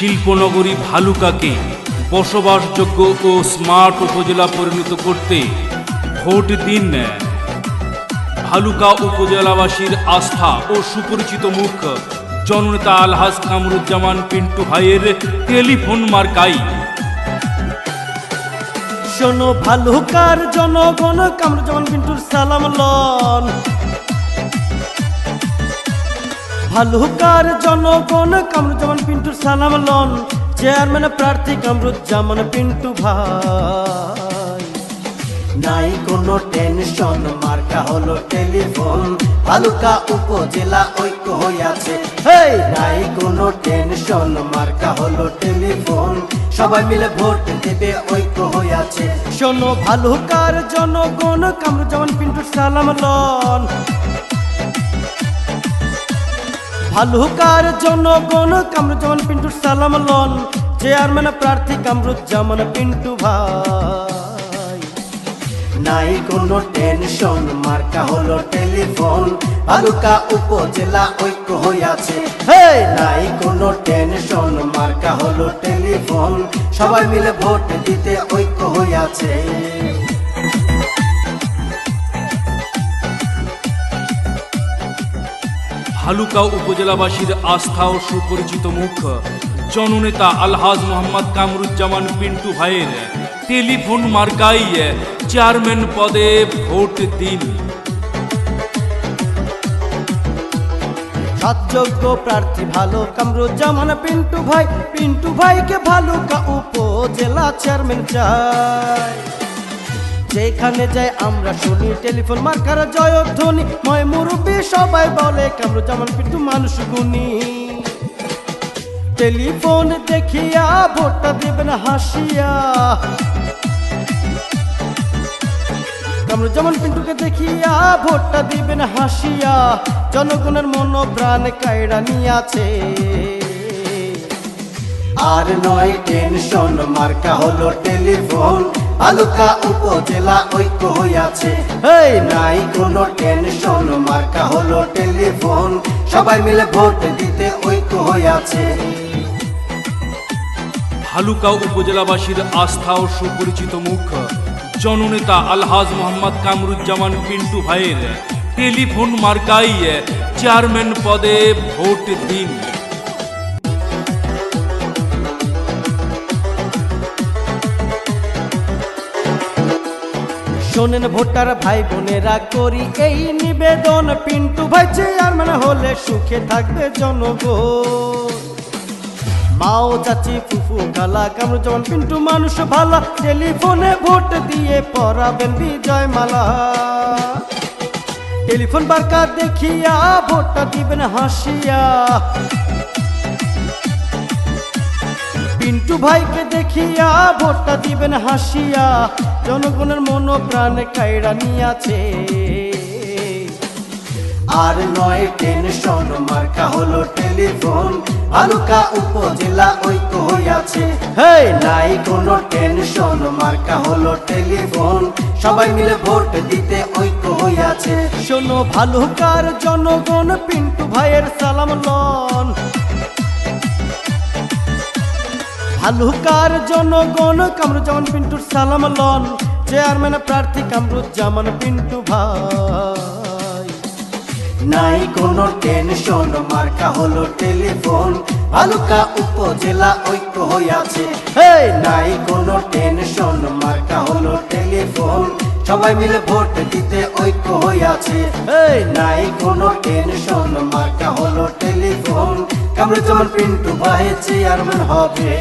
শিল্পনগরী ভালুকাকে বসবাসযোগ্য ও smart উপজেলা পরিণত করতে ভোট দিন। ভালুকা উপজেলাবাসীর আস্থা ও সুপরিচিত মুখ জননেতা আলহাজ কামরুজ্জামান পিন্টু ভাইয়ের টেলিফোন মার্কাই। শোনো ভালুকার জনগণ, কামরুজ্জামান পিন্টুর সালাম লন। ভালুকার জনগণ, কামরুজ্জামান পিন্টুর সালাম লন। চেয়ারম্যান প্রার্থী কামরুজ্জামান পিন্টু ভাই। নাই কোনো টেনশন, মার্কা হলো টেলিফোন। ভালুকা উপজেলা ঐক্য হইয়াছে। হেই, নাই কোনো টেনশন, মার্কা হলো টেলিফোন। সবাই মিলে ভোট দেবে, ঐক্য হইয়াছে। শোনো ভালুকার জনগণ, কামরুজ্জামান পিন্টুর সালাম লন। ভালুকার জনগণ, কামরুজ্জামান পিন্টুর সালাম লন। চেয়ারম্যান প্রার্থী কামরুজ্জামান পিন্টু ভাই। নাই কোনো টেনশন, মার্কা হলো টেলিফোন। ভালুকা উপজেলা ঐক্য হইয়াছে। হে, নাই কোনো টেনশন, মার্কা হলো টেলিফোন। সবাই মিলে ভোট দিতে ঐক্য হইয়াছে। ভালুকা উপজেলাবাসীর আস্থা ও সুপরিচিত মুখ জননেতা আলহাজ মোহাম্মদ কামরুজ্জামান পিন্টু ভাইয়ের টেলিফোন মার্কাই চেয়ারম্যান পদে ভোট দিন। সৎযোগ্য প্রার্থী ভালো কামরুজ্জামান পিন্টু ভাই। পিন্টু ভাইকে ভালুকা উপজেলা চেয়ারম্যান চাই। যেখানে যাই আমরা শুনি টেলিফোন মার্কার জয়ধ্বনি। ময় মুরব্বী সবাই বলে কামরুজ্জামান পিন্টু মানুষ গুণী। টেলিফোন দেখিয়া ভোটটা দেবেন হাসিয়া। কামরুজ্জামান পিন্টুকে দেখিয়া ভোটটা দিবেন হাসিয়া। জনগণের মন প্রাণ কায়রা নিয়াছে। আর নয় টেনশন, মার্কা হলো টেলিফোন। ভালুকা উপজেলা ঐক্য হইয়াছে। এই নাই কোনো টেনশন, মার্কা হলো টেলিফোন। সবাই মিলে ভোট দিতে ঐক্য হইয়াছে। ভালুকা উপজেলাবাসীর আস্থা ও সুপরিচিত মুখ জননেতা আলহাজ মোহাম্মদ কামরুজ্জামান পিন্টু ভাইয়ের টেলিফোন মার্কাই চেয়ারম্যান পদে ভোট দিন। শোনেন ভোটার ভাই বোনেরা, করি এই নিবেদন। পিন্টু ভাই চেয়ারম্যান হলে সুখে থাকবে জনগণ। মাও চাচি ফুফু খালা, কামরুজ্জামান পিন্টু মানুষ ভালা। টেলিফোনে ভোট দিয়ে পরাবেন বিজয় মালা। টেলিফোন বার্তা দেখিয়া ভোটটা দিবেন হাসিয়া। পিন্টু ভাইকে দেখিয়া ভোটটা দিবেন হাসিয়া। জনগণের মন প্রাণ কায়রা নিয়াছে। আর নয় টেনশন, মার্কা হলো টেলিফোন। ভালুকা উপজেলা ঐক্য হইয়াছে। হে, নাই কোনো টেনশন, মার্কা হলো টেলিফোন। সবাই মিলে ভোট দিতে ঐক্য হইয়াছে। শোনো ভালুকার জনগণ, পিন্টু ভাইয়ের সালাম লন। ভালুকার জনগণ, কামরুজ্জামান পিন্টুর সালাম লন। চেয়ারম্যান প্রার্থী কামরুজ্জামান পিন্টু ভাই। নাই কোনো টেনশন, মার্কা হলো টেলিফোন। ভালুকা উপজেলা ঐক্য হইয়াছে। হে, নাই কোনো টেনশন, মার্কা হলো টেলিফোন। সবাই মিলে ভোট দিতে ঐক্য হইয়াছে। এই নাই কোনো টেনশন, মার্কা হলো টেলিফোন। কামরুজ্জামান পিন্টু ভাই চেয়ারম্যান হবে।